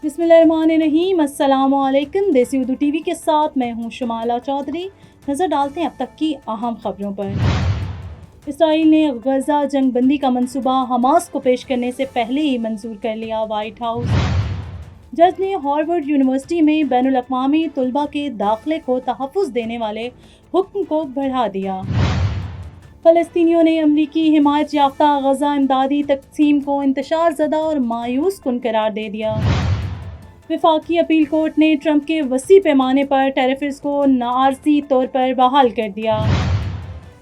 بسم اللہ الرحمن الرحیم، السلام علیکم۔ دیسی اردو ٹی وی کے ساتھ میں ہوں شمالہ چودھری۔ نظر ڈالتے ہیں اب تک کی اہم خبروں پر۔ اسرائیل نے غزہ جنگ بندی کا منصوبہ حماس کو پیش کرنے سے پہلے ہی منظور کر لیا۔ وائٹ ہاؤس جج نے ہارورڈ یونیورسٹی میں بین الاقوامی طلباء کے داخلے کو تحفظ دینے والے حکم کو بڑھا دیا۔ فلسطینیوں نے امریکی حمایت یافتہ غزہ امدادی تقسیم کو انتشار زدہ اور مایوس کن قرار دے دیا۔ وفاقی اپیل کورٹ نے ٹرمپ کے وسیع پیمانے پر ٹیرفز کو عارضی طور پر بحال کر دیا۔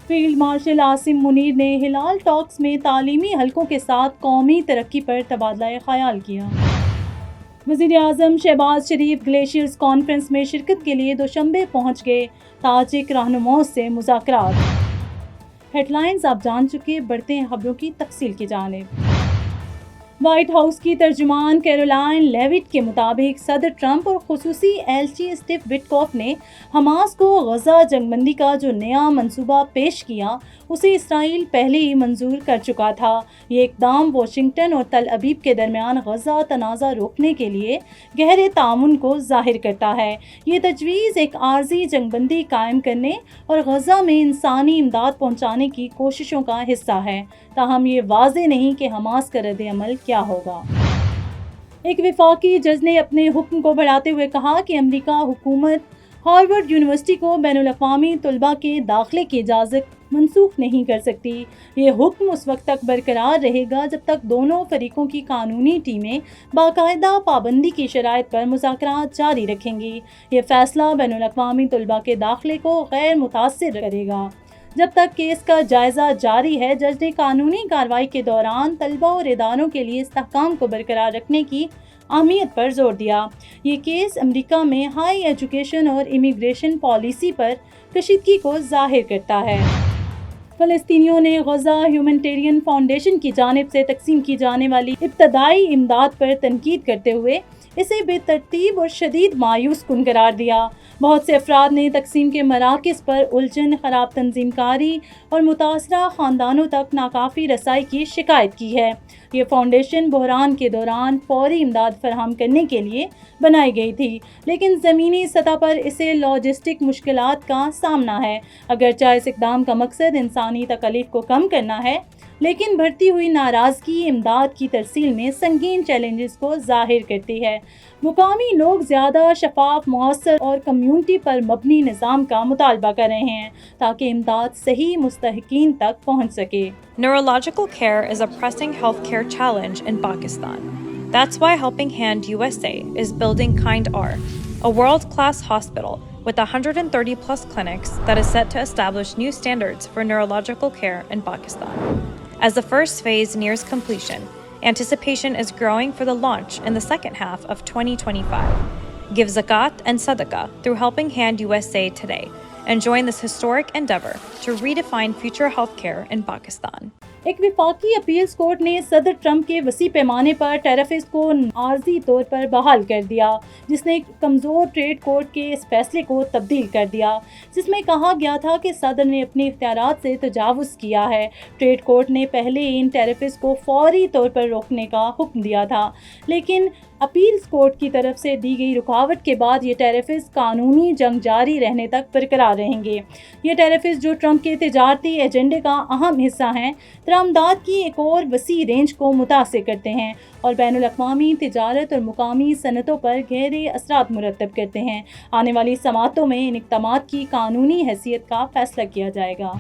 فیلڈ مارشل عاصم منیر نے ہلال ٹاکس میں تعلیمی حلقوں کے ساتھ قومی ترقی پر تبادلہ خیال کیا۔ وزیر اعظم شہباز شریف گلیشیئرز کانفرنس میں شرکت کے لیے دوشنبے پہنچ گئے۔ تاجک رہنماؤں سے مذاکرات۔ ہیڈ لائنز آپ جان چکے، بڑھتے ہیں خبروں کی تفصیل کی جانب۔ وائٹ ہاؤس کی ترجمان کیرولائن لیوٹ کے مطابق صدر ٹرمپ اور خصوصی ایلچی اسٹیو وٹکوف نے حماس کو غزہ جنگ بندی کا جو نیا منصوبہ پیش کیا اسے اسرائیل پہلے ہی منظور کر چکا تھا۔ یہ اقدام واشنگٹن اور تل ابیب کے درمیان غزہ تنازع روکنے کے لیے گہرے تعاون کو ظاہر کرتا ہے۔ یہ تجویز ایک عارضی جنگ بندی قائم کرنے اور غزہ میں انسانی امداد پہنچانے کی کوششوں کا حصہ ہے، تاہم یہ واضح نہیں کہ حماس کا رد عمل کیا ہوگا۔ ایک وفاقی جج نے اپنے حکم کو بڑھاتے ہوئے کہا کہ امریکہ حکومت ہارورڈ یونیورسٹی کو بین الاقوامی طلباء کے داخلے کی اجازت منسوخ نہیں کر سکتی۔ یہ حکم اس وقت تک برقرار رہے گا جب تک دونوں فریقوں کی قانونی ٹیمیں باقاعدہ پابندی کی شرائط پر مذاکرات جاری رکھیں گی۔ یہ فیصلہ بین الاقوامی طلباء کے داخلے کو غیر متاثر کرے گا۔ جب تک کیس کا جائزہ جاری ہے، جج نے قانونی کارروائی کے دوران طلباء اور اداروں کے لیے استحکام کو برقرار رکھنے کی اہمیت پر زور دیا۔ یہ کیس امریکہ میں ہائی ایجوکیشن اور امیگریشن پالیسی پر کشیدگی کو ظاہر کرتا ہے۔ فلسطینیوں نے غزہ ہیومینٹیرین فاؤنڈیشن کی جانب سے تقسیم کی جانے والی ابتدائی امداد پر تنقید کرتے ہوئے اسے بے ترتیب اور شدید مایوس کن قرار دیا۔ بہت سے افراد نے تقسیم کے مراکز پر الجھن، خراب تنظیم کاری اور متاثرہ خاندانوں تک ناکافی رسائی کی شکایت کی ہے۔ یہ فاؤنڈیشن بحران کے دوران فوری امداد فراہم کرنے کے لیے بنائی گئی تھی، لیکن زمینی سطح پر اسے لاجسٹک مشکلات کا سامنا ہے۔ اگرچہ اس اقدام کا مقصد انسانی تکالیف کو کم کرنا ہے، لیکن بڑھتی ہوئی ناراضگی امداد کی ترسیل میں سنگین چیلنجز کو ظاہر کرتی ہے۔ مقامی لوگ زیادہ شفاف، مؤثر اور کمیونٹی پر مبنی نظام کا مطالبہ کر رہے ہیں تاکہ امداد صحیح مستحقین تک پہنچ سکے۔ Neurological care is a pressing healthcare challenge in Pakistan. That's why Helping Hand USA is building Kind R, a world-class hospital with 130 plus clinics that is set to establish new standards for neurological care in Pakistan. As the first phase nears completion, anticipation is growing for the launch in the second half of 2025. Give zakat and sadaqah through Helping Hand USA today and join this historic endeavor to redefine future healthcare in Pakistan. ایک وفاقی appeals court نے صدر Trump کے وسیع پیمانے پر ٹیرفز کو عارضی طور پر بحال کر دیا، جس نے کمزور ٹریڈ کورٹ کے اس فیصلے کو تبدیل کر دیا جس میں کہا گیا تھا کہ صدر نے اپنے اختیارات سے تجاوز کیا ہے۔ ٹریڈ کورٹ نے پہلے ان ٹیرفز کو فوری طور پر روکنے کا حکم دیا تھا، لیکن اپیلز کورٹ کی طرف سے دی گئی رکاوٹ کے بعد یہ ٹیرفز قانونی جنگ جاری رہنے تک برقرار رہیں گے۔ یہ ٹیرفز جو ٹرمپ کے تجارتی ایجنڈے کا اہم حصہ ہیں، درآمدات کی ایک اور وسیع رینج کو متاثر کرتے ہیں اور بین الاقوامی تجارت اور مقامی صنعتوں پر گہرے اثرات مرتب کرتے ہیں۔ آنے والی سماعتوں میں ان اقدامات کی قانونی حیثیت کا فیصلہ کیا جائے گا۔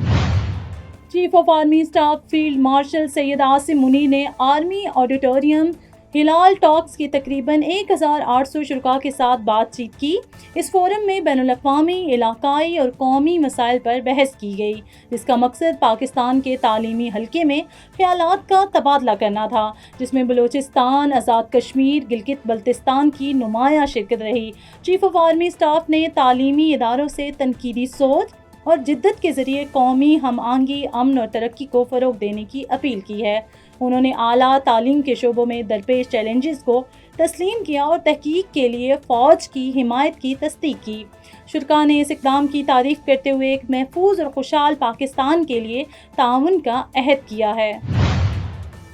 Chief of army staff field marshal Syed Asim Munir نے آرمی آڈیٹوریم ہلال ٹاکس کی تقریباً 1800 شرکاء کے ساتھ بات چیت کی۔ اس فورم میں بین الاقوامی، علاقائی اور قومی مسائل پر بحث کی گئی، جس کا مقصد پاکستان کے تعلیمی حلقے میں خیالات کا تبادلہ کرنا تھا، جس میں بلوچستان، آزاد کشمیر، گلگت بلتستان کی نمایاں شرکت رہی۔ چیف آف آرمی اسٹاف نے تعلیمی اداروں سے تنقیدی سوچ اور جدت کے ذریعے قومی ہم آہنگی، امن اور ترقی کو فروغ دینے کی اپیل کی ہے۔ انہوں نے اعلیٰ تعلیم کے شعبوں میں درپیش چیلنجز کو تسلیم کیا اور تحقیق کے لیے فوج کی حمایت کی تصدیق کی۔ شرکاء نے اس اقدام کی تعریف کرتے ہوئے ایک محفوظ اور خوشحال پاکستان کے لیے تعاون کا عہد کیا ہے۔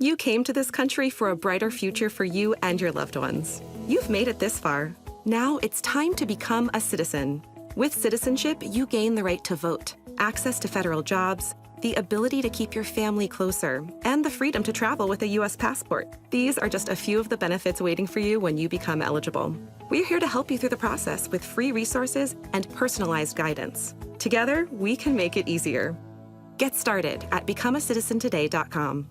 You came to this country for a brighter future for you and your loved ones. You've made it this far. Now it's time to become a citizen. With citizenship, you gain the right to vote, access to federal jobs, the ability to keep your family closer, and the freedom to travel with a U.S. passport. These are just a few of the benefits waiting for you when you become eligible. We're here to help you through the process with free resources and personalized guidance. Together, we can make it easier. Get started at becomeacitizentoday.com.